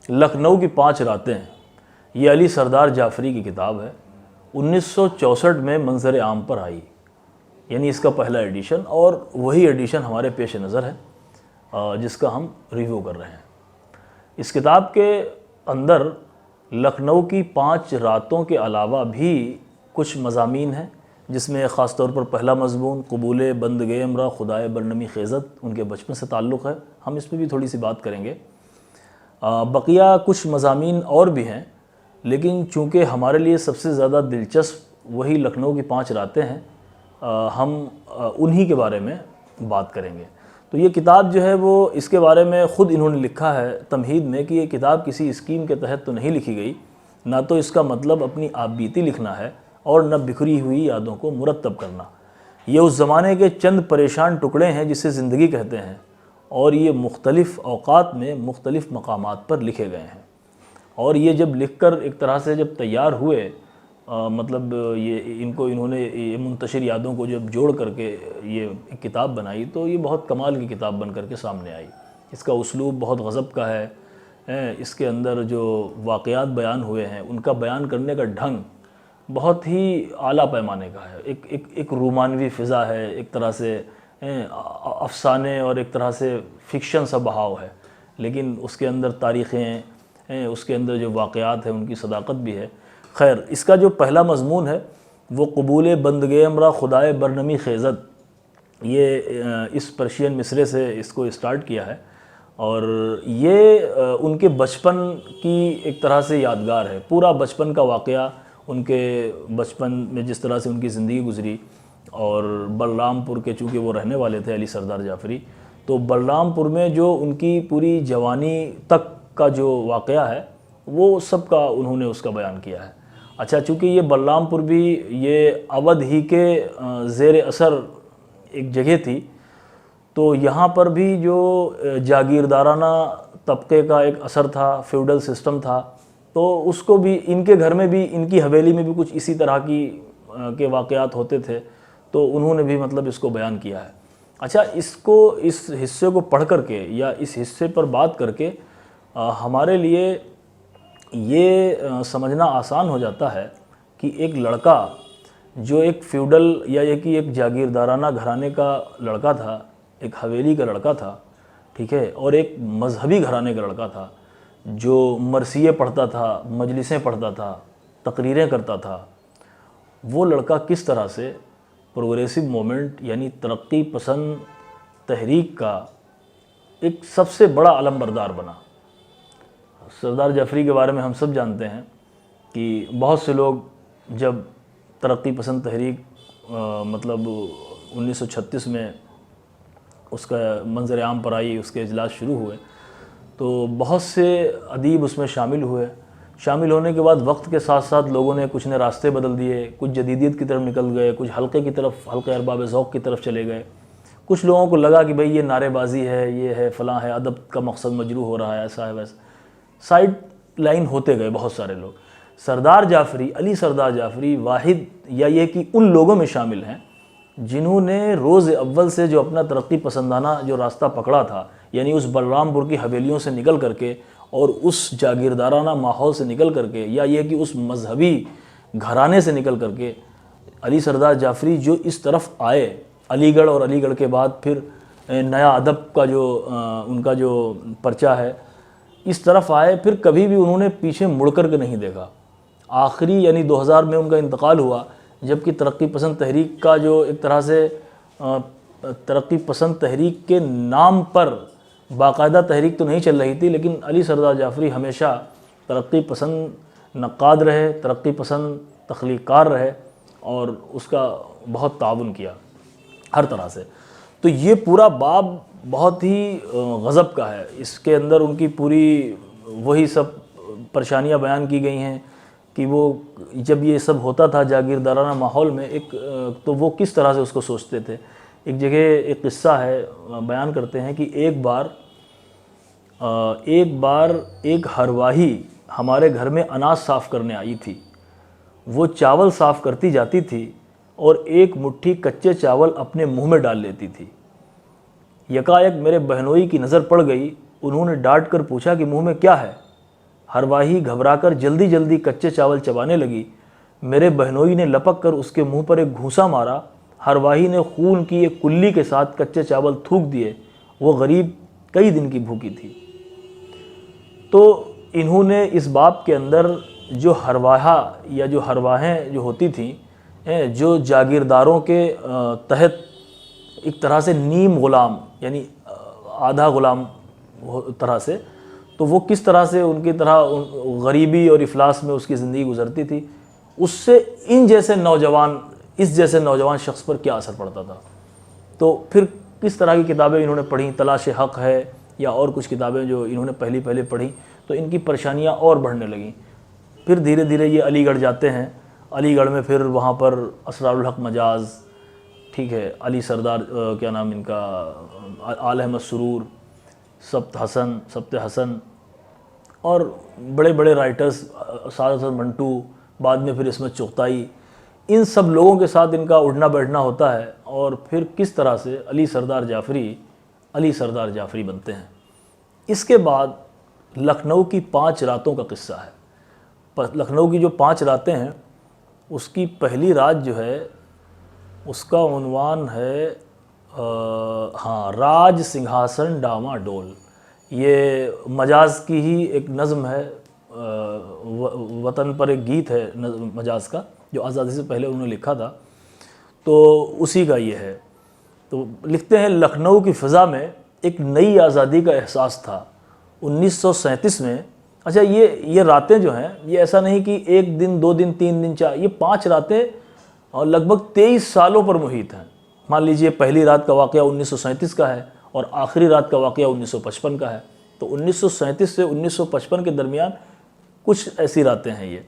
لکھنؤ کی 5 راتیں ہیں، یہ علی سردار جعفری کی کتاب ہے، 1964 میں منظر عام پر آئی، یعنی اس کا پہلا ایڈیشن، اور وہی ایڈیشن ہمارے پیش نظر ہے جس کا ہم ریویو کر رہے ہیں۔ اس کتاب کے اندر لکھنؤ کی 5 راتوں کے علاوہ بھی کچھ مضامین ہیں، جس میں خاص طور پر پہلا مضمون قبول بندگِ امرا خدائے برنمی خیزت ان کے بچپن سے تعلق ہے، ہم اس پہ بھی تھوڑی سی بات کریں گے۔ بقیہ کچھ مضامین اور بھی ہیں، لیکن چونکہ ہمارے لیے سب سے زیادہ دلچسپ وہی لکھنؤ کی 5 راتیں ہیں، ہم انہی کے بارے میں بات کریں گے۔ تو یہ کتاب جو ہے وہ اس کے بارے میں خود انہوں نے لکھا ہے تمہید میں کہ یہ کتاب کسی اسکیم کے تحت تو نہیں لکھی گئی، نہ تو اس کا مطلب اپنی آپ بیتی لکھنا ہے اور نہ بکھری ہوئی یادوں کو مرتب کرنا۔ یہ اس زمانے کے چند پریشان ٹکڑے ہیں جسے زندگی کہتے ہیں، اور یہ مختلف اوقات میں مختلف مقامات پر لکھے گئے ہیں، اور یہ جب لکھ کر ایک طرح سے جب تیار ہوئے، مطلب انہوں نے یہ منتشر یادوں کو جب جوڑ کر کے یہ ایک کتاب بنائی، تو یہ بہت کمال کی کتاب بن کر کے سامنے آئی۔ اس کا اسلوب بہت غضب کا ہے، اس کے اندر جو واقعات بیان ہوئے ہیں ان کا بیان کرنے کا ڈھنگ بہت ہی اعلیٰ پیمانے کا ہے، ایک رومانوی فضا ہے، ایک طرح سے افسانے اور ایک طرح سے فکشن سا بہاؤ ہے، لیکن اس کے اندر تاریخیں، اس کے اندر جو واقعات ہیں ان کی صداقت بھی ہے۔ خیر، اس کا جو پہلا مضمون ہے وہ قبول بندگِ امرا خدائے برنمی خیزت، یہ اس پرشین مصرے سے اس کو اسٹارٹ کیا ہے، اور یہ ان کے بچپن کی ایک طرح سے یادگار ہے۔ پورا بچپن کا واقعہ، ان کے بچپن میں جس طرح سے ان کی زندگی گزری، اور بلرام پور کے چونکہ وہ رہنے والے تھے علی سردار جعفری، تو بلرام پور میں جو ان کی پوری جوانی تک کا جو واقعہ ہے وہ سب کا انہوں نے اس کا بیان کیا ہے۔ اچھا، چونکہ یہ بلرام پور بھی یہ اودھ ہی کے زیر اثر ایک جگہ تھی، تو یہاں پر بھی جو جاگیردارانہ طبقے کا ایک اثر تھا، فیوڈل سسٹم تھا، تو اس کو بھی ان کے گھر میں بھی، ان کی حویلی میں بھی کچھ اسی طرح کے واقعات ہوتے تھے، تو انہوں نے بھی مطلب اس کو بیان کیا ہے۔ اچھا، اس حصے کو پڑھ کر کے یا اس حصے پر بات کر کے ہمارے لیے یہ سمجھنا آسان ہو جاتا ہے کہ ایک لڑکا جو ایک فیوڈل یا ایک جاگیردارانہ گھرانے کا لڑکا تھا، ایک حویلی کا لڑکا تھا، ٹھیک ہے، اور ایک مذہبی گھرانے کا لڑکا تھا جو مرثیے پڑھتا تھا، مجلسیں پڑھتا تھا، تقریریں کرتا تھا، وہ لڑکا کس طرح سے پروگریسو مومنٹ یعنی ترقی پسند تحریک کا ایک سب سے بڑا علم بردار بنا۔ سردار جعفری کے بارے میں ہم سب جانتے ہیں کہ بہت سے لوگ جب ترقی پسند تحریک مطلب 1936 میں اس کا منظر عام پر آئی، اس کے اجلاس شروع ہوئے، تو بہت سے ادیب اس میں شامل ہوئے۔ شامل ہونے کے بعد وقت کے ساتھ ساتھ لوگوں نے کچھ نے راستے بدل دیے، کچھ جدیدیت کی طرف نکل گئے، کچھ حلقے ارباب ذوق کی طرف چلے گئے، کچھ لوگوں کو لگا کہ بھئی یہ نعرے بازی ہے، یہ ہے فلاں ہے، ادب کا مقصد مجروح ہو رہا ہے، ایسا ہے ویسا، سائیڈ لائن ہوتے گئے بہت سارے لوگ۔ سردار جعفری، علی سردار جعفری واحد یا یہ کہ ان لوگوں میں شامل ہیں جنہوں نے روز اول سے جو اپنا ترقی پسندانہ جو راستہ پکڑا تھا، یعنی اس بلرام پور کی حویلیوں سے نکل کر کے اور اس جاگیردارانہ ماحول سے نکل کر کے، یا یہ کہ اس مذہبی گھرانے سے نکل کر کے، علی سردار جعفری جو اس طرف آئے، علی گڑھ اور علی گڑھ کے بعد پھر نیا ادب کا جو ان کا جو پرچہ ہے، اس طرف آئے، پھر کبھی بھی انہوں نے پیچھے مڑ کر کے نہیں دیکھا۔ آخری یعنی 2000 میں ان کا انتقال ہوا، جبکہ ترقی پسند تحریک کا جو ایک طرح سے ترقی پسند تحریک کے نام پر باقاعدہ تحریک تو نہیں چل رہی تھی، لیکن علی سردار جعفری ہمیشہ ترقی پسند نقاد رہے، ترقی پسند تخلیق کار رہے، اور اس کا بہت تعاون کیا ہر طرح سے۔ تو یہ پورا باب بہت ہی غضب کا ہے، اس کے اندر ان کی پوری وہی سب پریشانیاں بیان کی گئی ہیں کہ وہ جب یہ سب ہوتا تھا جاگیردارانہ ماحول میں، تو وہ کس طرح سے اس کو سوچتے تھے۔ ایک جگہ ایک قصہ ہے، بیان کرتے ہیں کہ ایک بار ایک ہرواہی ہمارے گھر میں اناج صاف کرنے آئی تھی، وہ چاول صاف کرتی جاتی تھی اور ایک مٹھی کچے چاول اپنے منہ میں ڈال لیتی تھی۔ یکایک میرے بہنوئی کی نظر پڑ گئی، انہوں نے ڈانٹ کر پوچھا کہ منہ میں کیا ہے؟ ہرواہی گھبرا کر جلدی جلدی کچے چاول چبانے لگی۔ میرے بہنوئی نے لپک کر اس کے منہ پر ایک گھونسا مارا۔ ہرواہی نے خون کی ایک کلی کے ساتھ کچے چاول تھوک دیے۔ وہ غریب کئی دن کی بھوکی تھی۔ تو انہوں نے اس باب کے اندر جو ہرواہا یا جو ہرواہیں جو ہوتی تھیں، جو جاگیرداروں کے تحت ایک طرح سے نیم غلام یعنی آدھا غلام طرح سے، تو وہ کس طرح سے ان کی طرح غریبی اور افلاس میں اس کی زندگی گزرتی تھی، اس سے اس جیسے نوجوان شخص پر کیا اثر پڑتا تھا۔ تو پھر کس طرح کی کتابیں انہوں نے پڑھیں، تلاش حق ہے یا اور کچھ کتابیں جو انہوں نے پہلے پڑھیں، تو ان کی پریشانیاں اور بڑھنے لگیں۔ پھر دھیرے دھیرے یہ علی گڑھ جاتے ہیں۔ علی گڑھ میں پھر وہاں پر اسرار الحق مجاز، ٹھیک ہے، علی سردار کیا نام ان کا، آل احمد سرور، سبت حسن اور بڑے بڑے رائٹرز، سعادت حسن منٹو، بعد میں پھر عصمت چغتائی، ان سب لوگوں کے ساتھ ان کا اٹھنا بیٹھنا ہوتا ہے، اور پھر کس طرح سے علی سردار جعفری بنتے ہیں۔ اس کے بعد لکھنؤ کی 5 راتوں کا قصہ ہے۔ لکھنؤ کی جو 5 راتیں ہیں، اس کی پہلی رات جو ہے اس کا عنوان ہے راج سنگھاسن ڈاما ڈول۔ یہ مجاز کی ہی ایک نظم ہے، وطن پر ایک گیت ہے مجاز کا، جو آزادی سے پہلے انہوں نے لکھا تھا، تو اسی کا یہ ہے۔ تو لکھتے ہیں، لکھنؤ کی فضا میں ایک نئی آزادی کا احساس تھا 1937 میں۔ اچھا، یہ راتیں جو ہیں، یہ ایسا نہیں کہ 1 دن 2 دن 3 دن 4، یہ 5 راتیں اور لگ بھگ 23 سالوں پر محیط ہیں۔ مان لیجئے پہلی رات کا واقعہ 1937 کا ہے اور آخری رات کا واقعہ 1955 کا ہے، تو 1937 سے 1955 کے درمیان کچھ ایسی راتیں ہیں یہ۔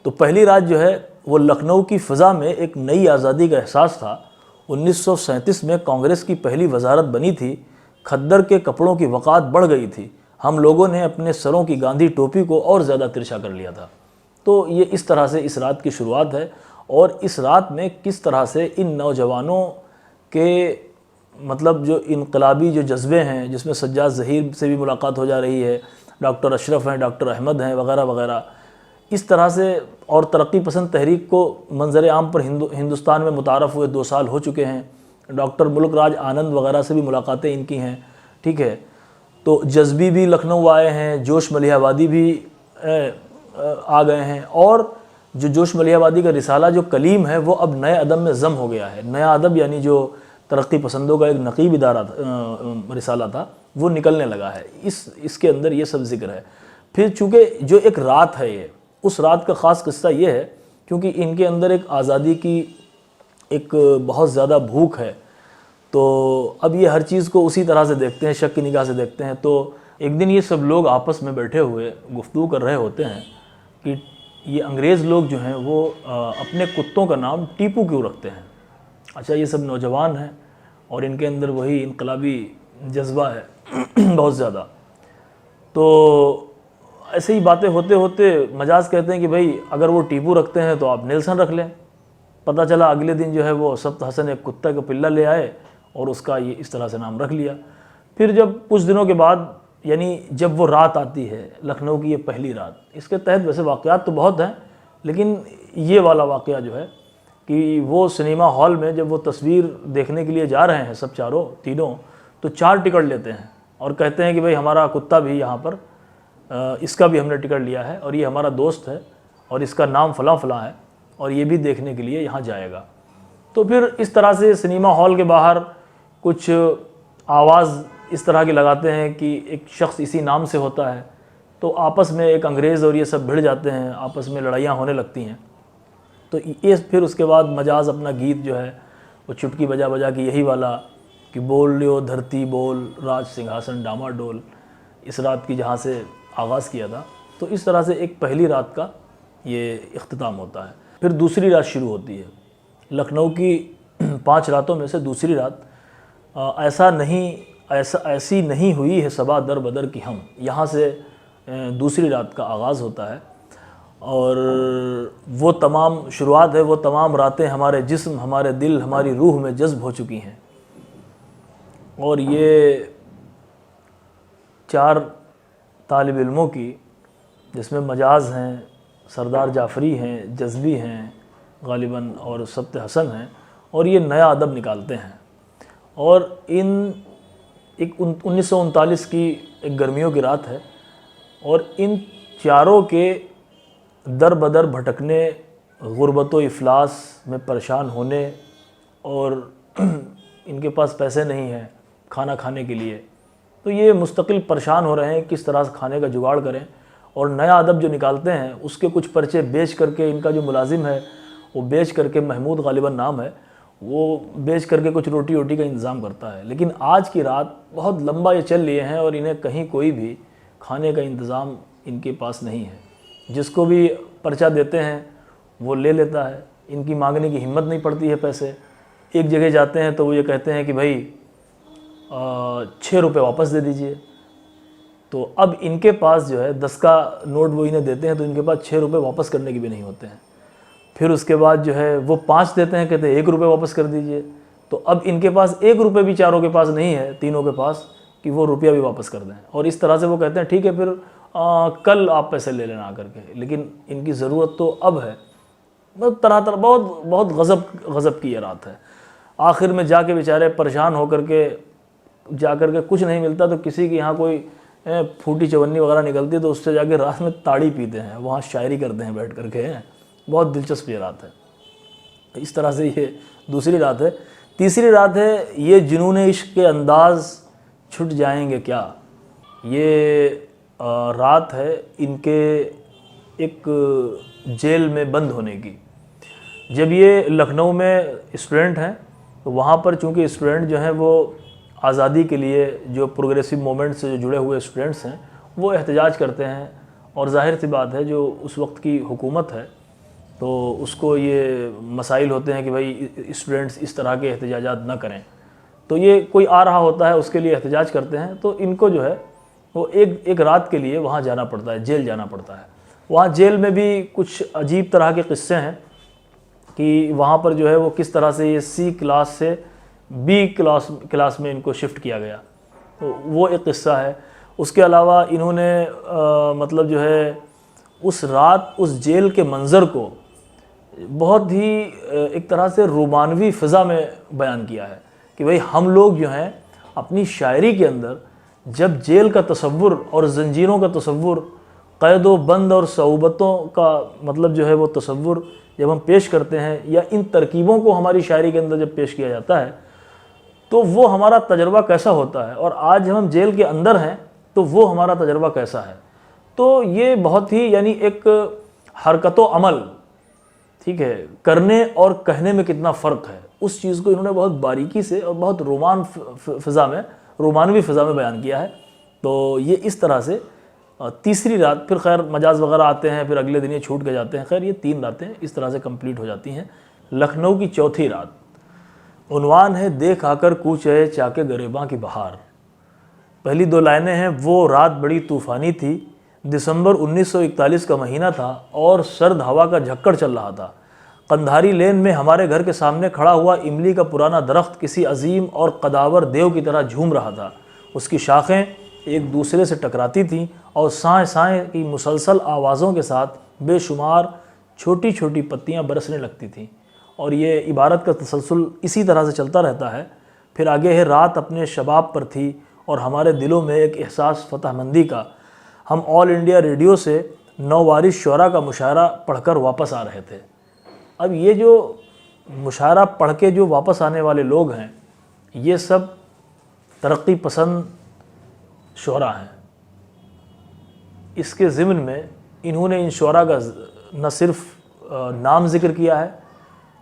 تو پہلی رات جو ہے وہ لکھنؤ کی فضا میں ایک نئی آزادی کا احساس تھا۔ 1937 میں کانگریس کی پہلی وزارت بنی تھی، کھدر کے کپڑوں کی وقعت بڑھ گئی تھی، ہم لوگوں نے اپنے سروں کی گاندھی ٹوپی کو اور زیادہ ترچھا کر لیا تھا۔ تو یہ اس طرح سے اس رات کی شروعات ہے، اور اس رات میں کس طرح سے ان نوجوانوں کے مطلب جو انقلابی جو جذبے ہیں، جس میں سجاد ظہیر سے بھی ملاقات ہو جا رہی ہے، ڈاکٹر اشرف ہیں، ڈاکٹر احمد ہیں، وغیرہ وغیرہ، اس طرح سے، اور ترقی پسند تحریک کو منظر عام پر ہندوستان میں متعارف ہوئے 2 سال ہو چکے ہیں، ڈاکٹر ملک راج آنند وغیرہ سے بھی ملاقاتیں ان کی ہیں، ٹھیک ہے۔ تو جذبی بھی لکھنؤ آئے ہیں، جوش ملیح آبادی بھی آ گئے ہیں، اور جو جوش ملیح آبادی کا رسالہ جو کلیم ہے، وہ اب نئے ادب میں ضم ہو گیا ہے۔ نیا ادب یعنی جو ترقی پسندوں کا ایک نقیب ادارہ رسالہ تھا، وہ نکلنے لگا ہے، اس کے اندر یہ سب ذکر ہے۔ پھر چونکہ جو ایک رات ہے، یہ اس رات کا خاص قصہ یہ ہے کیونکہ ان کے اندر ایک آزادی کی ایک بہت زیادہ بھوک ہے، تو اب یہ ہر چیز کو اسی طرح سے دیکھتے ہیں، شک کی نگاہ سے دیکھتے ہیں۔ تو ایک دن یہ سب لوگ آپس میں بیٹھے ہوئے گفتگو کر رہے ہوتے ہیں کہ یہ انگریز لوگ جو ہیں وہ اپنے کتوں کا نام ٹیپو کیوں رکھتے ہیں۔ اچھا، یہ سب نوجوان ہیں اور ان کے اندر وہی انقلابی جذبہ ہے بہت زیادہ۔ تو ایسے ہی باتیں ہوتے ہوتے مجاز کہتے ہیں کہ بھائی اگر وہ ٹیپو رکھتے ہیں تو آپ نیلسن رکھ لیں۔ پتہ چلا اگلے دن جو ہے وہ سبت حسن ایک کتا کا پلہ لے آئے اور اس کا یہ اس طرح سے نام رکھ لیا۔ پھر جب کچھ دنوں کے بعد، یعنی جب وہ رات آتی ہے، لکھنؤ کی یہ پہلی رات، اس کے تحت ویسے واقعات تو بہت ہیں، لیکن یہ والا واقعہ جو ہے کہ وہ سنیما ہال میں جب وہ تصویر دیکھنے کے لیے جا رہے ہیں سب تینوں، تو 4 ٹکٹ لیتے ہیں اور کہتے ہیں کہ بھائی ہمارا کتا بھی یہاں پر، اس کا بھی ہم نے ٹکٹ لیا ہے، اور یہ ہمارا دوست ہے اور اس کا نام فلاں فلاں ہے، اور یہ بھی دیکھنے کے لیے یہاں جائے گا۔ تو پھر اس طرح سے سنیما ہال کے باہر کچھ آواز اس طرح کی لگاتے ہیں کہ ایک شخص اسی نام سے ہوتا ہے، تو آپس میں ایک انگریز اور یہ سب بھڑ جاتے ہیں، آپس میں لڑائیاں ہونے لگتی ہیں۔ تو یہ پھر اس کے بعد مجاز اپنا گیت جو ہے وہ چٹکی بجا بجا کے یہی والا کہ بول لیو دھرتی بول، راج سنگھاسن ڈاما ڈول، اس رات کی جہاں سے آغاز کیا تھا، تو اس طرح سے ایک پہلی رات کا یہ اختتام ہوتا ہے۔ پھر دوسری رات شروع ہوتی ہے۔ لکھنؤ کی 5 راتوں میں سے دوسری رات ایسی نہیں ہوئی ہے صبا در بدر کی ہم، یہاں سے دوسری رات کا آغاز ہوتا ہے، اور وہ تمام شروعات ہے، وہ تمام راتیں ہمارے جسم، ہمارے دل، ہماری روح میں جذب ہو چکی ہیں، اور یہ 4 طالب علموں کی جس میں مجاز ہیں، سردار جعفری ہیں، جذبی ہیں غالباً، اور سبت حسن ہیں، اور یہ نیا ادب نکالتے ہیں۔ اور ایک 1939 کی ایک گرمیوں کی رات ہے، اور ان چاروں کے در بدر بھٹکنے، غربت و افلاس میں پریشان ہونے، اور ان کے پاس پیسے نہیں ہیں کھانا کھانے کے لیے، تو یہ مستقل پریشان ہو رہے ہیں کس طرح سے کھانے کا جگاڑ کریں، اور نیا ادب جو نکالتے ہیں اس کے کچھ پرچے بیچ کر کے، ان کا جو ملازم ہے وہ بیچ کر کے، محمود غالباً نام ہے، وہ بیچ کر کے کچھ روٹی کا انتظام کرتا ہے۔ لیکن آج کی رات بہت لمبا یہ چل لیے ہیں، اور انہیں کہیں کوئی بھی کھانے کا انتظام ان کے پاس نہیں ہے۔ جس کو بھی پرچہ دیتے ہیں وہ لے لیتا ہے، ان کی مانگنے کی ہمت نہیں پڑتی ہے پیسے۔ ایک جگہ جاتے ہیں تو وہ یہ کہتے ہیں کہ بھائی 6 روپے واپس دے دیجئے، تو اب ان کے پاس جو ہے 10 کا نوٹ وہ انہیں دیتے ہیں تو ان کے پاس 6 روپے واپس کرنے کی بھی نہیں ہوتے ہیں۔ پھر اس کے بعد جو ہے وہ 5 دیتے ہیں، کہتے ہیں 1 روپے واپس کر دیجئے، تو اب ان کے پاس 1 روپے بھی چاروں کے پاس نہیں ہے، تینوں کے پاس، کہ وہ روپیہ بھی واپس کر دیں۔ اور اس طرح سے وہ کہتے ہیں ٹھیک ہے پھر کل آپ پیسے لے لینا آ کر کے، لیکن ان کی ضرورت تو اب ہے۔ بہت غضب کی یہ رات ہے۔ آخر میں جا کے بیچارے پریشان ہو کر کے کچھ نہیں ملتا تو کسی کے یہاں کوئی پھوٹی چونی وغیرہ نکلتی ہے تو اس سے جا کے رات میں تاڑی پیتے ہیں، وہاں شاعری کرتے ہیں بیٹھ کر کے۔ بہت دلچسپ یہ رات ہے۔ اس طرح سے یہ دوسری رات ہے۔ تیسری رات ہے یہ جنون عشق کے انداز چھٹ جائیں گے کیا۔ یہ رات ہے ان کے ایک جیل میں بند ہونے کی۔ جب یہ لکھنؤ میں اسٹوڈنٹ ہیں تو وہاں پر چونکہ اسٹوڈنٹ جو ہیں وہ آزادی کے لیے، جو پروگریسو مومنٹ سے جو جڑے ہوئے اسٹوڈنٹس ہیں وہ احتجاج کرتے ہیں، اور ظاہر سی بات ہے جو اس وقت کی حکومت ہے تو اس کو یہ مسائل ہوتے ہیں کہ بھائی اسٹوڈنٹس اس طرح کے احتجاجات نہ کریں، تو یہ کوئی آ رہا ہوتا ہے اس کے لیے احتجاج کرتے ہیں، تو ان کو جو ہے وہ ایک رات کے لیے وہاں جانا پڑتا ہے، جیل جانا پڑتا ہے۔ وہاں جیل میں بھی کچھ عجیب طرح کے قصے ہیں کہ وہاں پر جو ہے وہ کس طرح سے یہ C کلاس سے B کلاس میں ان کو شفٹ کیا گیا، تو وہ ایک قصہ ہے۔ اس کے علاوہ انہوں نے مطلب جو ہے اس رات اس جیل کے منظر کو بہت ہی ایک طرح سے رومانوی فضا میں بیان کیا ہے کہ بھئی ہم لوگ جو ہیں اپنی شاعری کے اندر جب جیل کا تصور اور زنجیروں کا تصور، قید و بند اور صعوبتوں کا مطلب جو ہے وہ تصور جب ہم پیش کرتے ہیں، یا ان ترکیبوں کو ہماری شاعری کے اندر جب پیش کیا جاتا ہے تو وہ ہمارا تجربہ کیسا ہوتا ہے، اور آج ہم جیل کے اندر ہیں تو وہ ہمارا تجربہ کیسا ہے۔ تو یہ بہت ہی یعنی ایک حرکت و عمل، ٹھیک ہے، کرنے اور کہنے میں کتنا فرق ہے، اس چیز کو انہوں نے بہت باریکی سے اور بہت رومانوی فضا میں بیان کیا ہے۔ تو یہ اس طرح سے تیسری رات، پھر خیر مجاز وغیرہ آتے ہیں، پھر اگلے دن یہ چھوٹ کے جاتے ہیں، خیر یہ 3 راتیں اس طرح سے کمپلیٹ ہو جاتی ہیں۔ لکھنؤ کی چوتھی رات، عنوان ہے دیکھ آ کر کوچے چاکے گریباں کی بہار۔ پہلی 2 لائنیں ہیں، وہ رات بڑی طوفانی تھی، دسمبر 1941 کا مہینہ تھا اور سرد ہوا کا جھکڑ چل رہا تھا۔ قندھاری لین میں ہمارے گھر کے سامنے کھڑا ہوا املی کا پرانا درخت کسی عظیم اور قداور دیو کی طرح جھوم رہا تھا۔ اس کی شاخیں ایک دوسرے سے ٹکراتی تھیں اور سائیں سائیں کی مسلسل آوازوں کے ساتھ بے شمار چھوٹی چھوٹی پتیاں برسنے لگتی تھیں، اور یہ عبارت کا تسلسل اسی طرح سے چلتا رہتا ہے۔ پھر آگے ہے رات اپنے شباب پر تھی اور ہمارے دلوں میں ایک احساس فتح مندی کا۔ ہم آل انڈیا ریڈیو سے نووارث شعراء کا مشاعرہ پڑھ کر واپس آ رہے تھے۔ اب یہ جو مشاعرہ پڑھ کے جو واپس آنے والے لوگ ہیں یہ سب ترقی پسند شعراء ہیں۔ اس کے ضمن میں انہوں نے ان شعراء کا نہ صرف نام ذکر کیا ہے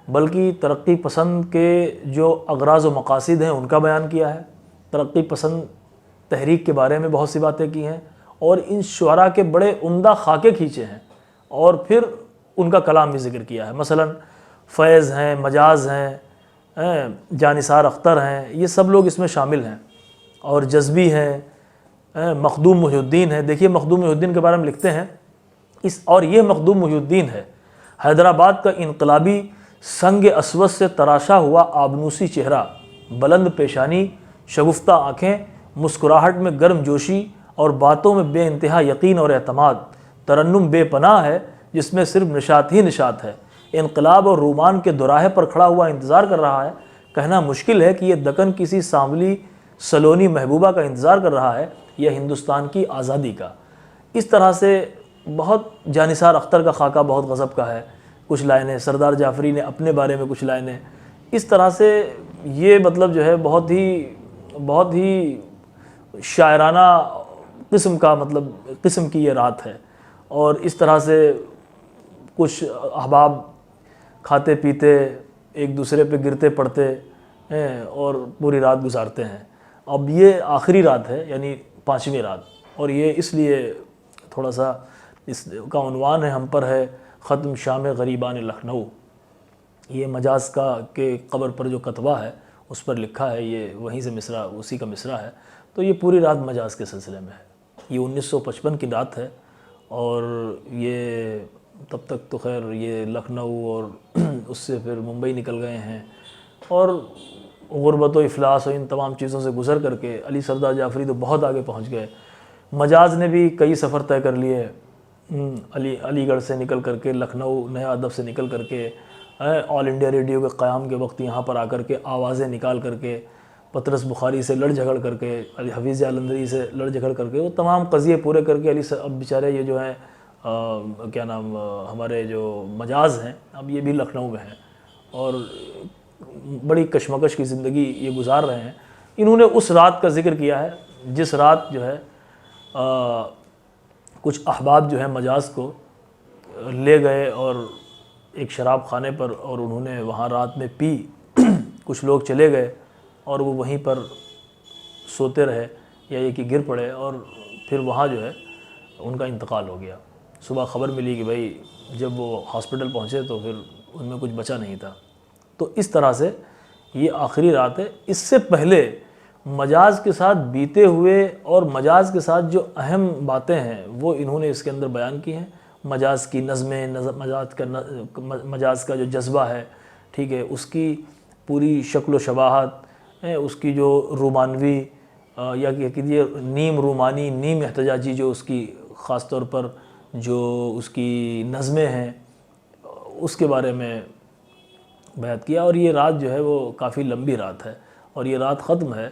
بلکہ ترقی پسند کے جو اغراض و مقاصد ہیں ان کا بیان کیا ہے، ترقی پسند تحریک کے بارے میں بہت سی باتیں کی ہیں، اور ان شعراء کے بڑے عمدہ خاکے کھینچے ہیں اور پھر ان کا کلام بھی ذکر کیا ہے۔ مثلا فیض ہیں، مجاز ہیں، جانثار اختر ہیں، یہ سب لوگ اس میں شامل ہیں، اور جذبی ہیں، مخدوم محی الدین ہے۔ دیکھیے مخدوم محی الدین کے بارے میں لکھتے ہیں اور یہ مخدوم محی الدین ہے، حیدرآباد کا انقلابی سنگ اسود سے تراشا ہوا آبنوسی چہرہ، بلند پیشانی، شگفتہ آنکھیں، مسکراہٹ میں گرم جوشی اور باتوں میں بے انتہا یقین اور اعتماد، ترنم بے پناہ ہے جس میں صرف نشاط ہی نشاط ہے، انقلاب اور رومان کے دوراہے پر کھڑا ہوا انتظار کر رہا ہے، کہنا مشکل ہے کہ یہ دکن کسی سانولی سلونی محبوبہ کا انتظار کر رہا ہے یا ہندوستان کی آزادی کا۔ اس طرح سے بہت جانثار اختر کا خاکہ بہت غضب کا ہے، کچھ لائنیں سردار جعفری نے اپنے بارے میں کچھ لائنیں، اس طرح سے یہ مطلب جو ہے بہت ہی شاعرانہ قسم کی یہ رات ہے۔ اور اس طرح سے کچھ احباب کھاتے پیتے ایک دوسرے پہ گرتے پڑتے ہیں اور پوری رات گزارتے ہیں۔ اب یہ آخری رات ہے، یعنی 5ویں رات، اور یہ اس لیے تھوڑا سا اس کا عنوان ہے ہم پر ہے ختم شام غریبان لکھنؤ۔ یہ مجاز کے قبر پر جو کتبہ ہے اس پر لکھا ہے، یہ وہیں سے مصرع، اسی کا مصرع ہے۔ تو یہ پوری رات مجاز کے سلسلے میں ہے۔ یہ 1955 کی رات ہے، اور یہ تب تک تو خیر یہ لکھنؤ اور اس سے پھر ممبئی نکل گئے ہیں، اور غربت و افلاس و ان تمام چیزوں سے گزر کر کے علی سردار جعفری تو بہت آگے پہنچ گئے۔ مجاز نے بھی کئی سفر طے کر لیے، علی گڑھ سے نکل کر کے، لکھنؤ نیا ادب سے نکل کر کے، آل انڈیا ریڈیو کے قیام کے وقت یہاں پر آ کر کے آوازیں نکال کر کے، پطرس بخاری سے لڑ جھگڑ کر کے، حفیظ جالندھری سے لڑ جھگڑ کر کے، وہ تمام قضیے پورے کر کے اب بیچارے یہ جو ہیں کیا نام ہمارے جو مجاز ہیں، اب یہ بھی لکھنؤ میں ہیں اور بڑی کشمکش کی زندگی یہ گزار رہے ہیں۔ انہوں نے اس رات کا ذکر کیا ہے جس رات جو ہے کچھ احباب جو ہیں مجاز کو لے گئے اور ایک شراب خانے پر، اور انہوں نے وہاں رات میں پی، کچھ لوگ چلے گئے اور وہ وہیں پر سوتے رہے یا یہ کہ گر پڑے، اور پھر وہاں جو ہے ان کا انتقال ہو گیا۔ صبح خبر ملی کہ بھائی جب وہ ہاسپٹل پہنچے تو پھر ان میں کچھ بچا نہیں تھا۔ تو اس طرح سے یہ آخری رات ہے۔ اس سے پہلے مجاز کے ساتھ بیتے ہوئے اور مجاز کے ساتھ جو اہم باتیں ہیں وہ انہوں نے اس کے اندر بیان کی ہیں۔ مجاز کی نظمیں، مجاز کا جو جذبہ ہے، ٹھیک ہے، اس کی پوری شکل و شباہت، اس کی جو رومانوی یا کہ نیم رومانی نیم احتجاجی جو اس کی خاص طور پر جو اس کی نظمیں ہیں اس کے بارے میں بیان کیا۔ اور یہ رات جو ہے وہ کافی لمبی رات ہے، اور یہ رات ختم ہے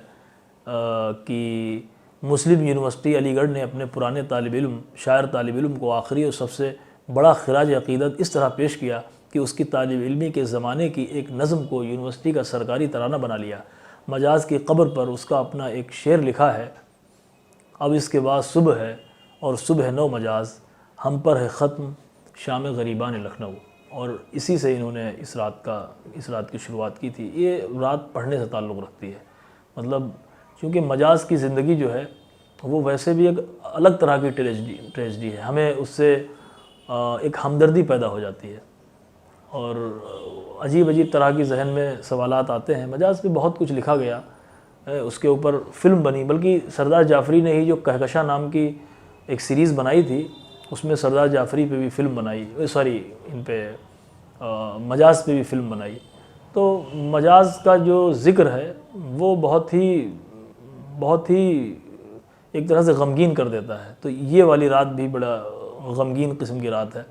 کہ مسلم یونیورسٹی علی گڑھ نے اپنے پرانے طالب علم، شاعر طالب علم کو آخری اور سب سے بڑا خراج عقیدت اس طرح پیش کیا کہ اس کی طالب علمی کے زمانے کی ایک نظم کو یونیورسٹی کا سرکاری ترانہ بنا لیا۔ مجاز کی قبر پر اس کا اپنا ایک شعر لکھا ہے، اب اس کے بعد صبح ہے اور صبح نو مجاز، ہم پر ہے ختم شام غریبان لکھنؤ۔ اور اسی سے انہوں نے اس رات کی شروعات کی تھی۔ یہ رات پڑھنے سے تعلق رکھتی ہے، مطلب چونکہ مجاز کی زندگی جو ہے وہ ویسے بھی ایک الگ طرح کی ٹریجڈی ہے، ہمیں اس سے ایک ہمدردی پیدا ہو جاتی ہے اور عجیب طرح کی ذہن میں سوالات آتے ہیں۔ مجاز پہ بہت کچھ لکھا گیا، اس کے اوپر فلم بنی، بلکہ سردار جعفری نے ہی جو کہکشاں نام کی ایک سیریز بنائی تھی اس میں سردار جعفری پہ بھی فلم بنائی، ان پہ مجاز پہ بھی فلم بنائی۔ تو مجاز کا جو ذکر ہے وہ بہت ہی ایک طرح سے غمگین کر دیتا ہے۔ تو یہ والی رات بھی بڑا غمگین قسم کی رات ہے۔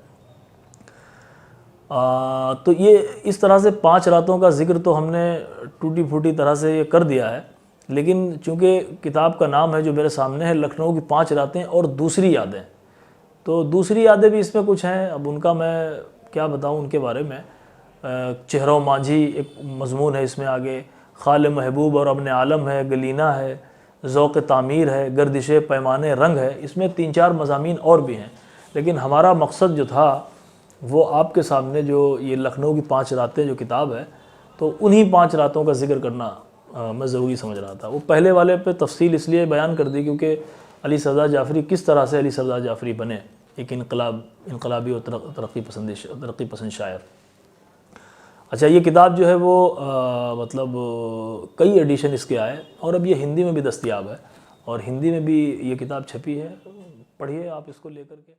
تو یہ اس طرح سے 5 راتوں کا ذکر تو ہم نے ٹوٹی پھوٹی طرح سے یہ کر دیا ہے، لیکن چونکہ کتاب کا نام ہے جو میرے سامنے ہے لکھنؤ کی 5 راتیں اور دوسری یادیں، تو دوسری یادیں بھی اس میں کچھ ہیں، اب ان کا میں کیا بتاؤں ان کے بارے میں۔ چہرہ و مانجھی ایک مضمون ہے اس میں، آگے خال محبوب اور ابن عالم ہے، گلینہ ہے، ذوق تعمیر ہے، گردش پیمانے رنگ ہے، اس میں 3-4 مضامین اور بھی ہیں، لیکن ہمارا مقصد جو تھا وہ آپ کے سامنے جو یہ لکھنؤ کی 5 راتیں جو کتاب ہے تو انہی 5 راتوں کا ذکر کرنا میں ضروری سمجھ رہا تھا۔ وہ پہلے والے پہ تفصیل اس لیے بیان کر دی کیونکہ علی سردار جعفری کس طرح سے علی سردار جعفری بنے، ایک انقلابی اور ترقی پسند شاعر۔ اچھا، یہ کتاب جو ہے وہ مطلب کئی ایڈیشن اس کے آئے اور اب یہ ہندی میں بھی دستیاب ہے، اور ہندی میں بھی یہ کتاب چھپی ہے، پڑھیے آپ اس کو لے کر کے۔